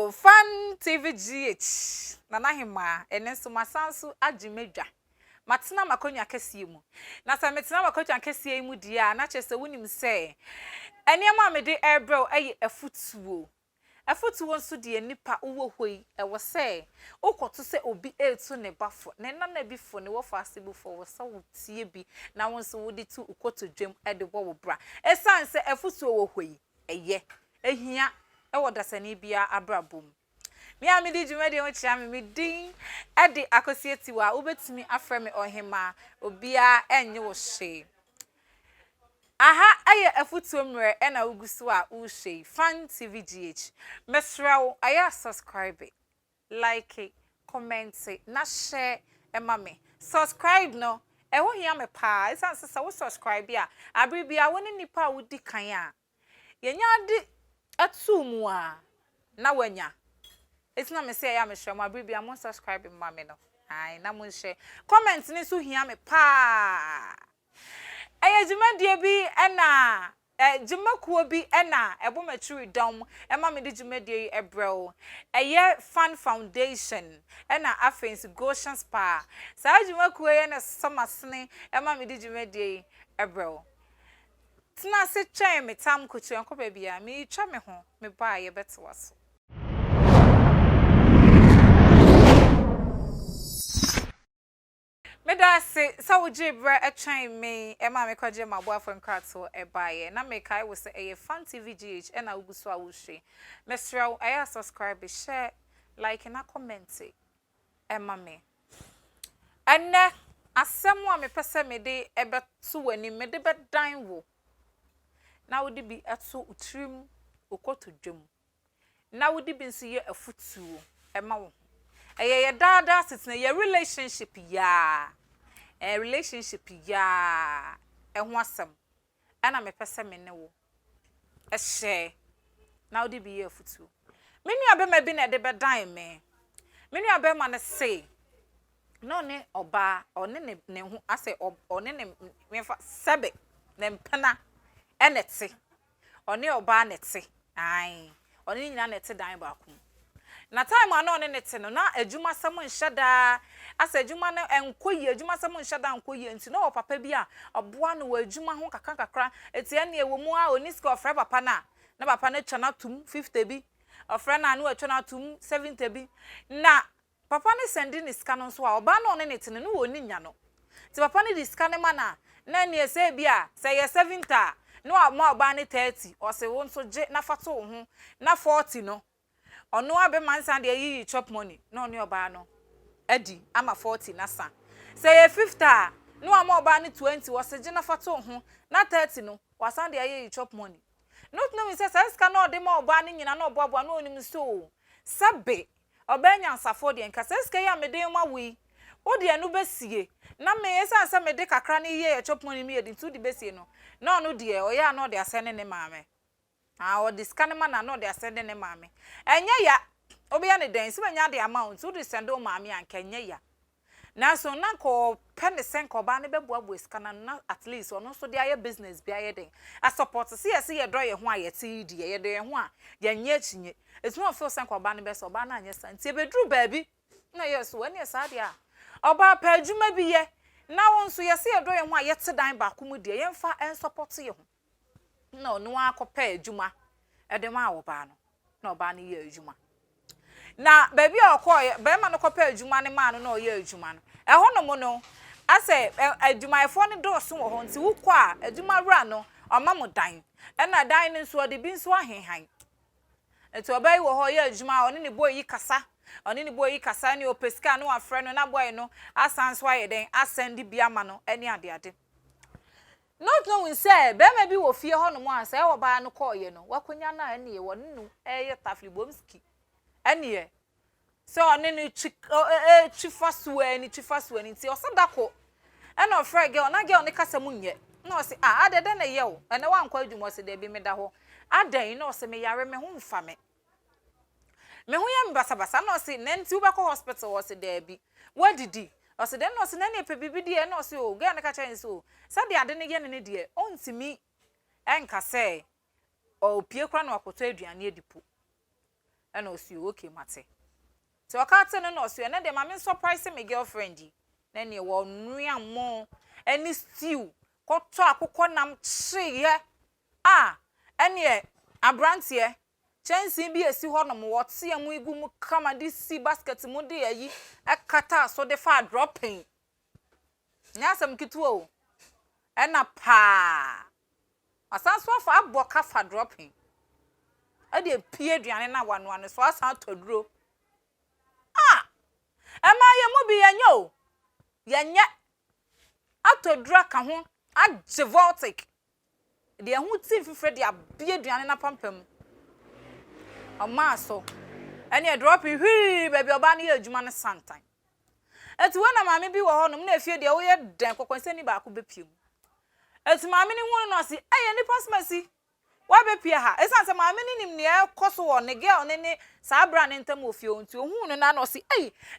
Oh, Fan TV GH. Nana Ohemaa, enenso masanso agimedwa. Matena makonya kese mu. Na sa metena makonya kese mu dia, na chese wonim se. Eniema me de airbrow eye efutuo. Efutuo nso de nipa uwo hoi ewo se. Ukoto se obi etu ne bafo. Ne nana bi fo ne wo fa asebufo wo sa wotie bi na wonso wodi tu ukoto dwem ede wo bra. Esan se efutuo wo hoi eye. Ehia ewo dasani bia abrabom. Me amidi jumedi o chia me din edi akosietiwa ubetimi afre me Ohemaa obia enye wo hye. Aha aye Efutuo Mmere ena ugusu a uhye Fan TV GH. Mesrawo aya subscribe, like, comment, na share emame. Subscribe no eho hia me pa esan sesa wo subscribe a abribia woni nipa wodi kan a yenya di atumu a na wanya. It's not me say I am sure my baby I'm subscribing mommy no. Ai na mo share. Comment ni so hia me pa. Eye jumadi bi ena jumakuo bi ena ebo maturi dom e ma me di jumadi ebrel. Eye Fan Foundation ena afensi Goshen Spa. Sa jumakuo ye na somasene e ma me di jumadi ebrel. Tina se twen me tam kotu enko ba bia me twa me ho me ba ye betwaso. Meda se sawuje bra etwan me e ma me kwaje maboafo nkrato e baye na me kai wo se eye Fan TV GH e na uguso a wo hwe mesraw aya subscribe, share, like na comment e ma me enne asem a me pese me de e beto wani me de bedan wo na wodi bi ato utrim okoto dwem na wodi bi nso ye Efutuo e ma wo eye dada sitna ye relationship ya relationship ya ho asem ana me pese me ne wo ehye na wodi bi ye Efutuo menu abema bi na de bedan me menu abema ne se no ne oba one ne ho ase one ne mefa sebe ne mpena enete one oba nete ai one nyina nete dan ba ku na time ano ne nete no na adwuma sam nhada asa adwuma no enkoyi adwuma sam nhada enkoyi nti no papa bi a oboa no wa adwuma ho kakra etie ne ewo mu a oni ska ofre papa na papa na twa na tum 50 bi ofre na no atwa na tum 70 bi na papa ne sendi ni ska no so a oba no ne nete no woni nya no ti papa ne di ska ne ma na ne ese bi a se ye 70 no ama oba ne 30 o se won so je na fato ho na 40 no ono abe mansa de yi chop money no ne oba no edi ama 40 na sa se ye 50 no ama oba ne 20 o se je na fato ho na 30 no wasan de yi chop money not no say ska no de ma oba ne nyina na oboabo na onim so sabe oba nya nsafo de nka ska ya meden ma wi o de anu besie na me yesa asa me de kakra ne ye chop money mi edi tu de besie no na no de o ya no de asene ne maame o de ska ne ma na no de asene ne maame enye ya obi ya ne den se banya de amount o de send o maame anka enye ya na so na ko pen sen ko ba ne beboabo ska na at least ono so de aye business bi aye den a support se ye do ye ho aye ti di ye de ye ho a ye nye chinye etu no feel sen ko ba ne be so ba na anye san ti bedru baabi na yes wo ne sa de a oba pa adwuma bi ye na won so ye se ye do ye ho a ye te dan ba ko mu de ye mfa en support ye ho na onu akọpa adwuma ede ma wo ba no na oba ne ye adwuma na baby okoye be ma no kopa adwuma ne ma no na oye adwuma no eho no mo no ase adwumaefo ne do so wo ho nti wukọ a adwuma wura no oma mo dan na dan ne nso de bi nso ahenhan enti obai wo ho ye adwuma one ne boy yi kasa one ne boy yi kasa ne opeska no afre no na boy no asanso aye den asend bi ama no ene ade not knowing say be ma bi wo fie ho no mo asa e wo ba no koye no wakonya na ene ye won nu eye taflibomski ene ye so one ne chifasu ani ti osadako ene ofre girl na girl ne kasa munye na o se adede na ye wo ene wa nkwa adwuma se de bi me da ho adan na o se me yare me ho mfa me ho ya mbasabasa na o se nenti wo ba ko hospital o se de bi wadidi o se den no se na ne pe bibidi e no se o girl ne ka chen so sa de ade ne ye ne de ontimi enka se o pie kra na akoto aduane edipo and osi okay mate so okate no no osi na de mame surprise me girlfriend na ne wo nua mo any stew koto akukọ nam chiye ene abrantie chansi bi esi ho no mo wote amu igu mu kama di si basket mu de ayi ekata so de fa dropping nyasam kitu o ena pa asanso afa aboka fa dropping ade pie aduane na wano ane so asan toduro ema ye mu bi yenyo yenye atodura ka ho age voltic de hu ti fifre de abie aduane na pampam ama so ene dropping hwi baby oba na ye adwuma ne santan eti wona maame bi wo ho no na efie de wo ye den kokonsani ba ko bepiem eti maame ni hu no si eye ni pasmasi wa bepie ha esan se maame ni nim ne ekoso wo ne girl ne sa bra ne ntam ofie onti ohun no na no si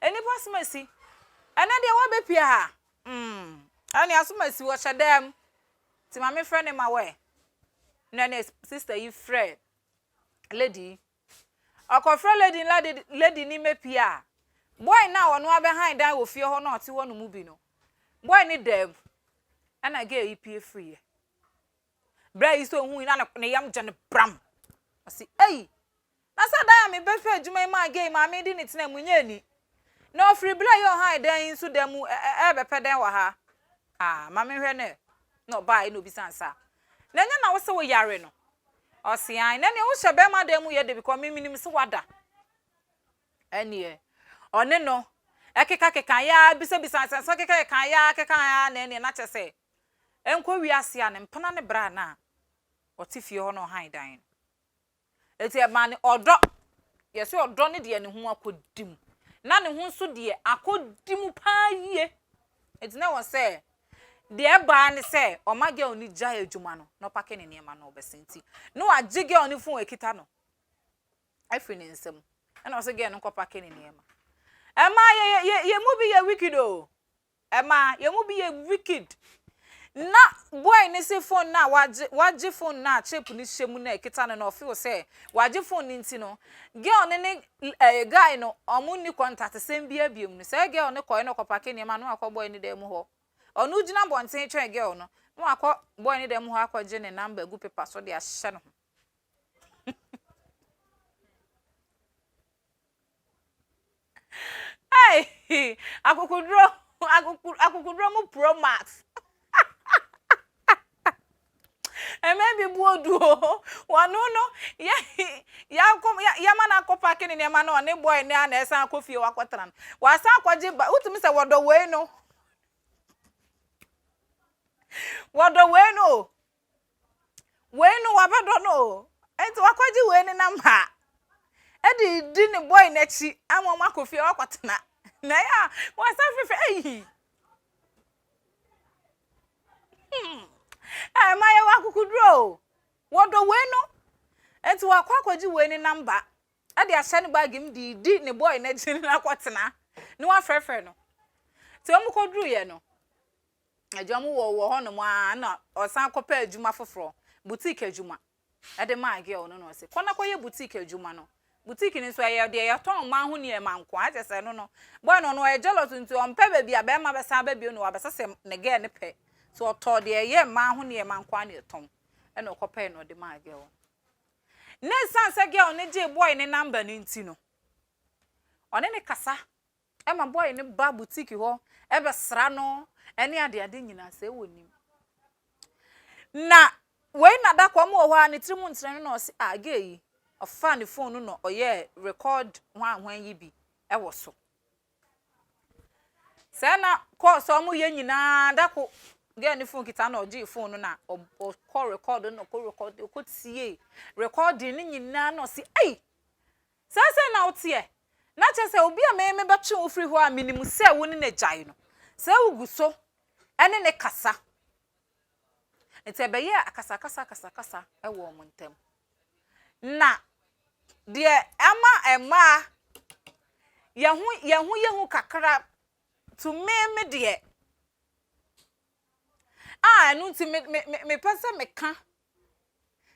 eni pasmasi ene de wa bepie ha ani asumasi wo hyedam ti maame frɛ ne ma we na ne sister yi frɛ lady akofrɛ lady ni mepia boy na wono abehind dan wo fie ho na ɔte wo no mu bi no boy ni dem ana ge yi pie free bra yi so hu na ne yam gye ne bram ɔsi na sa dan me befe adwuma ma ge ma me di ne tena munye ni na ofri bra yi ɔhan dan nso da mu bepe dan wa ha ma me hwɛ ne no bai no bi sansa na nya na wo se wo yare no ɔsi an na ne wo hye be ma dan mu ye de because me minim se wada enie one no ekeka ya bisa so keka ya na na chese enko wiase a ne mpana ne bra na otifie ho no han dan eti e ma ne odo yeso odo ne de ne ho akodim na ne ho so de akodim pa yie eti na won se de ba ne se o mage oni gya adwuma no no pake ne niema no obesenti no agige oni fun ekita no afri ne nsem na o se ge no ko pake ne niema ema ye mu bi ye wicked o ema ye mu bi ye wicked na boy ni se phone na waje phone na chip ni hyemu na ekita no no feel say waje phone ni nti no girl ne guy no omu ni contact sem bia biam no say girl ne koy no kopake ni ma no akọ boy ni dem ho onu gina bonten twen girl no no akọ boy ni dem ho akọje ne number gu paper so de ahye no akukudro mu pro max maybe bodu wanu no ya mana akopa kini ne ma no ne boy ne na esan akofie wakotran wa san akwaje ba utumi se wodo we no wabedo no enti wakwaje we ne na ma edi di ne boy na chi amoma akofie wakotana na ya wa san fefe ma ya wakukudro wodo we no enti wakwaji we ni number ade ahye ne bag im di ne boy na jini na kwotena ne wa frefre no ti o mu kodru ye no adwamu wo ho no ma na osan kopa adwuma foforo boutique adwuma ade ma girl no no se kona koye boutique adwuma no boutique ni so ye de ye ton ma ho ne ma nko ajese no boy no e jealous nti o mpe ba bia be ma be san ba bi no wa be sese ne girl ne pe so oto de ye ma ho ne ma nkwa ne ton e no kopa no de ma girl ne sanse girl ne je boy ne number ni nti no one ne kasa e ma boy ne ba boutique ho e be sra no ene ade nyina se wonim na we na da kwa mo ho ne trimu ntre no se agei ofa ne phone no oye record hwan yi bi e wo so se na call so mo ye nyina da ko ge ne phone kita na oji phone na o call record no ko record ko tie recording ni nyina no si se na otie na che se obi a me be twe ofri ho a minimum se wo ni na jai no se uguso ene ne kasa ente be ye akasa e wo mo ntem na de ema yehu kakra to me de enu ti me pese me ka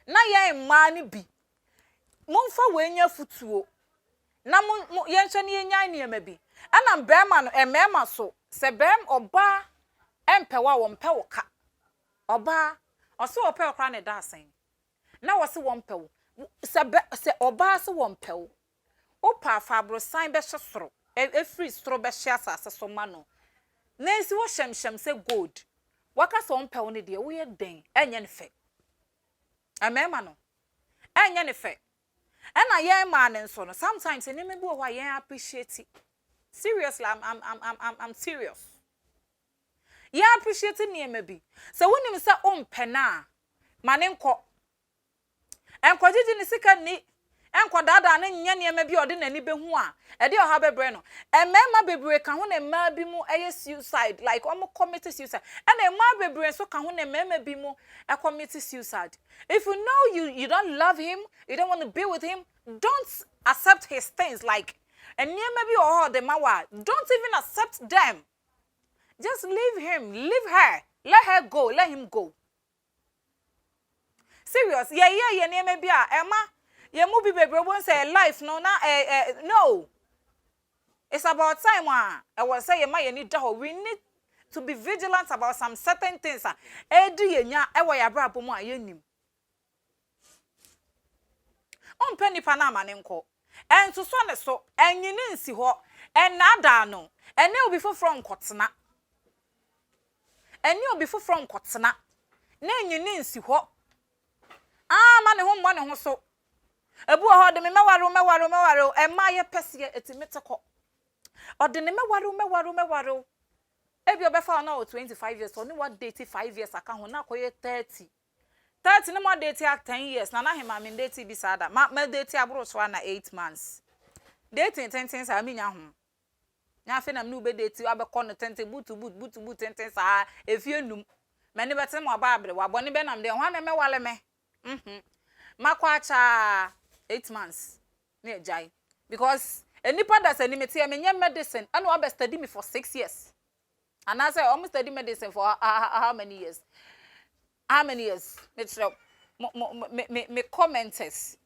na ye ema ni bi momfa wenya futuo na yenhwe ne yenyan ne emabi ana bema no emema so se bem oba empewa wo mpe wo ka oba oso ope okra ne da asen na wo se wo mpe wo se oba se wo mpe wo opa fabro san be hye free soro be hye asase so ma no na esi wo hyemhyem se gold waka so mpe wo ne de wo ye den enye ne fe emema no enye ne fe ena yen ma ne nso no sometimes eni me bi wo yen appreciate it. Seriously, I'm serious. Yeah, appreciate ni maybe. So when you say pena, manenko. Enko jiji ni sika ni. Enko dada ne nye maybe odi na ni be hu a. E de oha bebre no. E mema bebre kan ho na ma bi mu eye suicide like omo commit suicide. And e ma bebre so kan ho na mema bi mu e commit suicide. If you know you don't love him, you don't want to be with him, don't accept his things like and near maybe all the mawa. Don't even accept them. Just leave him, leave her, let her go, let him go. Serious, yeah, near maybe Emma, yeah, movie baby won't say life, no, no. It's about time. I was saying, my need we need to be vigilant about some certain things. Penny Panama nenko. And to swan so, and you didn't see what, and nada no, and you'll be from Kotsana. And you'll be from Kotsana. Then you didn't see what. Man, home so. A boy had the mewaro, and my pessia at the metaco. Or the mewaro. If you're before now 25 years, only what dated 5 years, I can't now call you 30. 30 no more date 10 years. Nana him I mean date bisada. Ma date abro so na 8 months. Dating 10 things I mean yahum. Nya fe na mnu be date abekọ no 10 boot 10 things ah efienum. Mani betem mo ababre wa boni be nam de ho na me wale me. Makwa cha 8 months. Me jai. Because enipa da se ni meti e menye medicine and we study me for 6 years. And I say almost study medicine for how many years? How many years? Me commenters.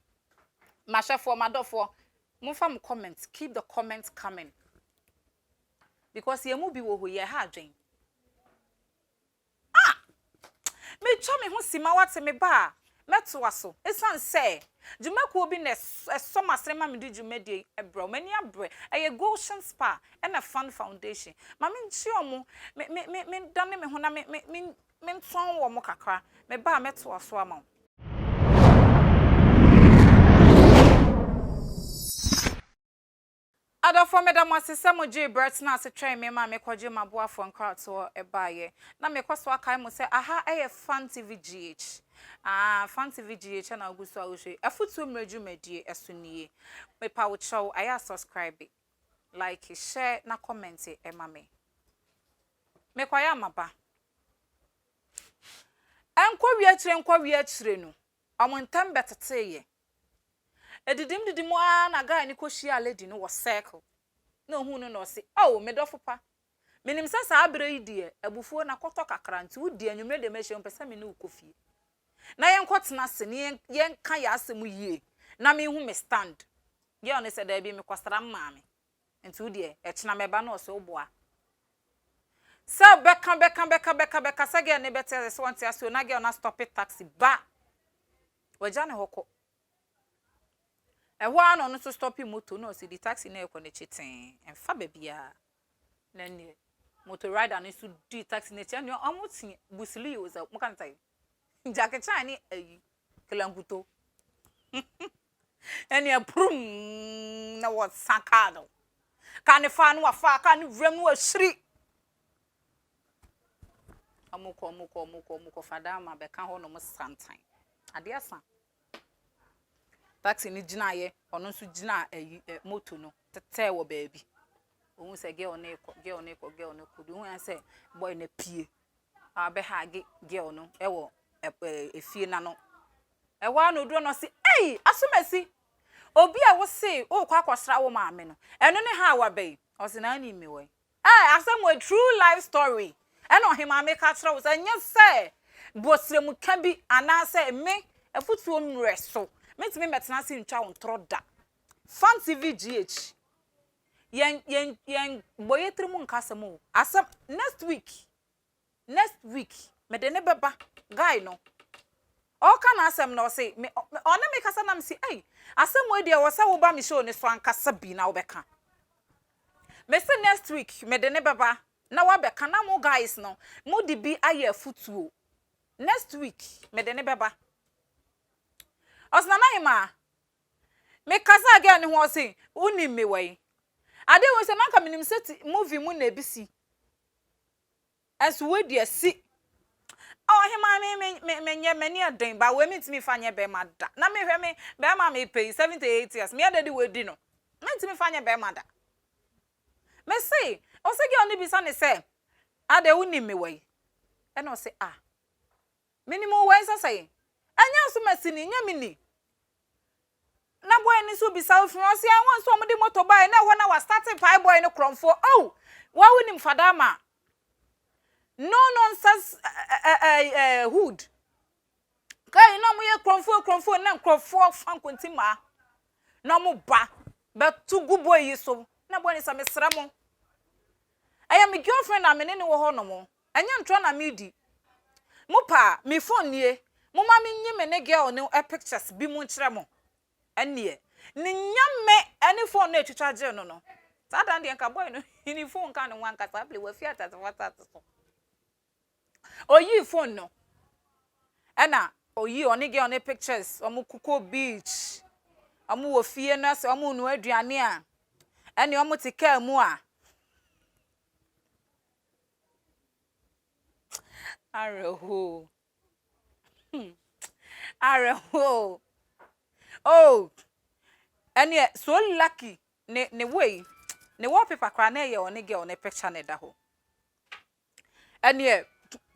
My chef for my for move comments. Keep the comments coming. Because you will be wo ye ha dwen. Me chome ho sima wate me ba. Meto aso. Esan say, Jumaku obi na so masrema me di jumadi ebro. Mani abre. Eye Goshen Spa and a fund foundation. Ma me nchi omo me dane me ho na me nton wo mo kakra. Me ba meto aso ama. Ada for me da mo asese mo J Bert na ase twen me ma me kwaje maboafo nkrato ebaye na me kwaso akai mo se aha eye fan TV GH fan TV GH na oguso awhwe Efutuo Mmere medie esuniye me pa wo chow aya subscribe like share na comment ema me kwaya maba enkwa wi akire no omontam beteteye edidim na guy ni koshia lady no was circle no hu no se oh me dofo pa menim sa abre idie abufuo na koto kakra nti wudi anwumre de mehye mpesa me no kofie na yenkotena se ne yenka ya asem yie na me hu me stand ye on se da bi me kwasara maame nti wudi e chena meba na so oboa sa beka sage ne bete se wanti aso na ge na stop it taxi ba waja ne hoko ehwa ano no to stop moto no see the taxi na ekọ ne cheten emfa ba bia na ne motor rider no so di taxi na chen no omotin busili yo za mo kan tai jacket chan ni ayi kelanguto eni aprum na what sakado kan fa no afa kan vrem no ashiri amukọ fada ma be kan ho no mo santan ade asan taxi ni gina ye ono nso gina moto no tete wo baabi ohun se girl na ko du hu say boy na pie abe ha girl no ewo efie na no ewa no do no se ei asomasi obi a wo se o kwa kwasra wo maame no eno ne ha wa bai o se na ni mewe asem a true life story eno Ohemaa me ka tra wo se nya se bosrem ka bi ana se me Efutuo Mmere so metime metena se ntwa wo ntroda Fan TV GH. Yen boye trimu nkasemo. Asem next week me de ne beba guy no. O ka na asem no say me ona me kasa na me si asem we de wo sa wo ba me show ne so ankasa bi na wo beka. Me say next week me de ne beba na wa beka na mo guys no mo di bi aye Efutuo. Next week me de ne beba. Osna na hima me kasa again ho say uni me wai. Ade we say man ka minim set movie mu na ebisi. As we dey see Ohemaa me nye mani aden ba we mitimi fanye be mada na me hwe me be ma me pay 78 years me adedi we di no mitimi fanye be mada me say o se ge oni bisa ne say ade woni me we e na o say minimum we say anya so masini nya mini na boy ni so bisa ofin o say won so mo de motor boy na ho na wa starting pie boy no kromfo wa wonim fadama no nonsense hood kai no mo ye kromfo na kromfo fan kontima na mo ba to gu boy yi so na boy ni sa mesra mo aya me girlfriend na me ne wo ho no mo anya ntro na me di mo pa me phone nie mo ma me nyi me ne girl ne pictures bi mo nkire mo anie ni nyame any phone na etwitwa je no sa dan de nka boy no ni phone kan no wanka sa play wa fiata so oyi phone no ena oyi oni ge oni pictures omu kuko beach omu wo fie na se omu nu aduane a ene omu tika mu a areho ene so lucky ne way ne wallpaper kra na ye oni ge oni picture ne da ho ene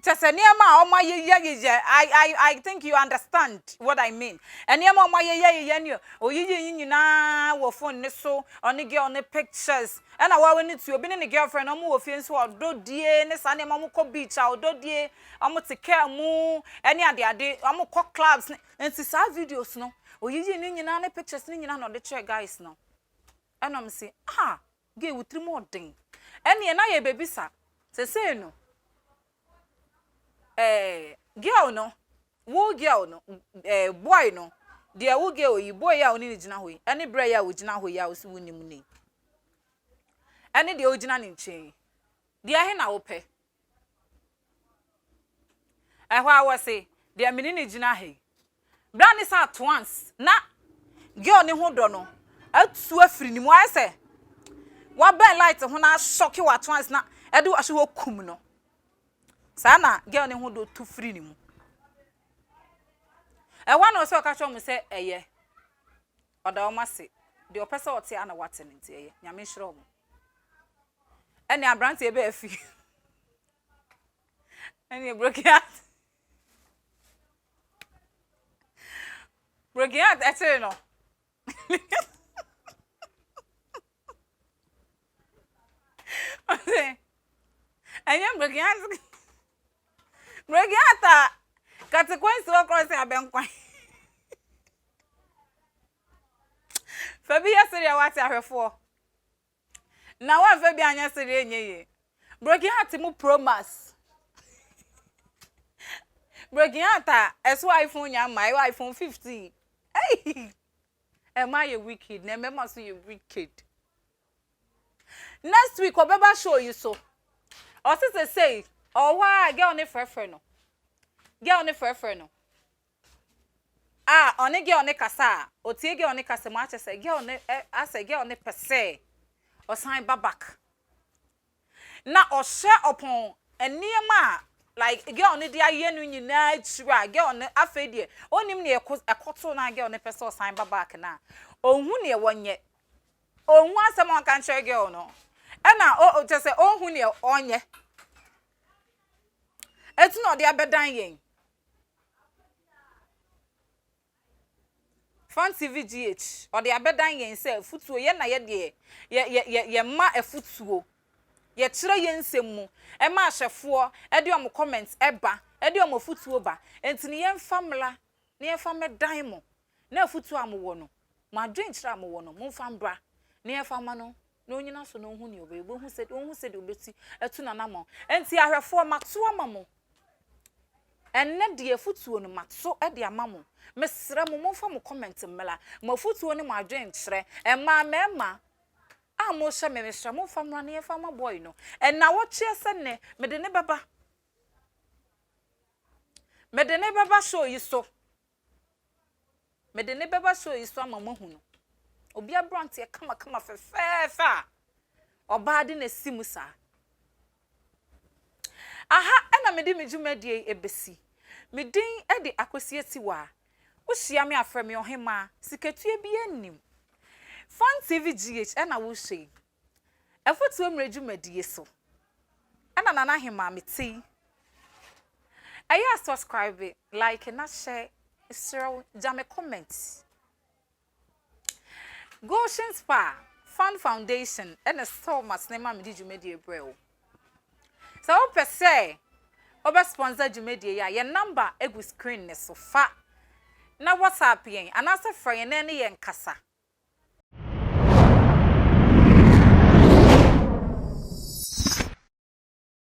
Teseniama oma I think you understand what I mean. Eniama oma ye oyiyi nyina wo phone ne so oni ge oni pictures. And wa we need to obi ne girlfriend omo wo fie so ododie ne sa ne mamu ko beach a ododie omo take mu eni ade omo ko clubs nti sa videos no oyiyi ni nyina ne pictures ni nyina no de check guys no. Enom say ge wutri mo den. Eni na ye baby sa. Se no girl no wo girl no boy no dia wo girl yi boy ya oni gina hoyi ani bra ya wo gina hoyi ya wo si wonim ni ani dia wo gina ni nchen dia he na wo pe ehwa wo se dia mini ni gina he bra ni sa at once na girl ni ho do no atu afiri ni mu ayi se wa ben light ho na shock you at once na edu ahwe wo kum no sana girl ne ho do tu free ni mu wa no so ka cho mu se eye oda o mase de o pese ote ana wate ne nti eye nyame hire mu ene abrante ebe afi ene broken ate no ene broken Regata consequence of crossing a benkwan. Fabi yesterday what I have for. Now one Fabi an yesterday nye. Broken heart mu promise. Broken heart as iPhone ya my iPhone 50. Hey. Am I a wicked? Never must you wicked. Next week Obeba show you so. Or sister say why girl ne frefre no. Girl ne frefre no. Oni girl ne kasa. Otie girl ne kasa ma say girl ne ase girl ne pese. O sign back. Na o share upon enema like girl ne dia ye no nyina chira girl ne afedie. Onim ne ekoto na girl ne pese o sign back na. Ohun ne wonye. Ohun asem on kan share girl no. Na o just say ohun ne onye. It's not the abedan yen. Fan TV GH or the abedan yen say Efutuo ye na ye de ye ma Efutuo. Ye kire ye nsemu. E ma ahwefo e de om comments eba, e de om Efutuo ba. Enti ne ye famla, ne ye fam dan mo. Na Efutuo amwo no. ma dwen kira mo wono mo fa mbra ne e fa ma no na onyina so no hu ne obebo hu se de obeti etu na namo enti ahwefo mato amamo enne de efutuo no mato e de amamo mesra mo fa mo comment mmela mo efutuo ne mo adwen kire e ma mo hye me mesra mo fa mra ne e fa ma boy no en na wo chie se ne me de ne baba show yi so me de ne baba show yi so amamo hu no obi abrant e kama fefa oba de na simu sa aha ena me de me dwumadie ebesi me din e de akosie ti wa wo hia me afre me Ohemaa sikatue bi anim Fan TV GH ena wo hye Efutuo Mmere dwumadie so ena nana hema me ti aya subscribe like na share share jame comment Goshen Spa Fan Foundation ena store masnema me di dwumadie breo so wo pese oba sponsor dwumadie ya ye number egu screen ne so fa na WhatsApp yen anase fra yen na ne yen kasa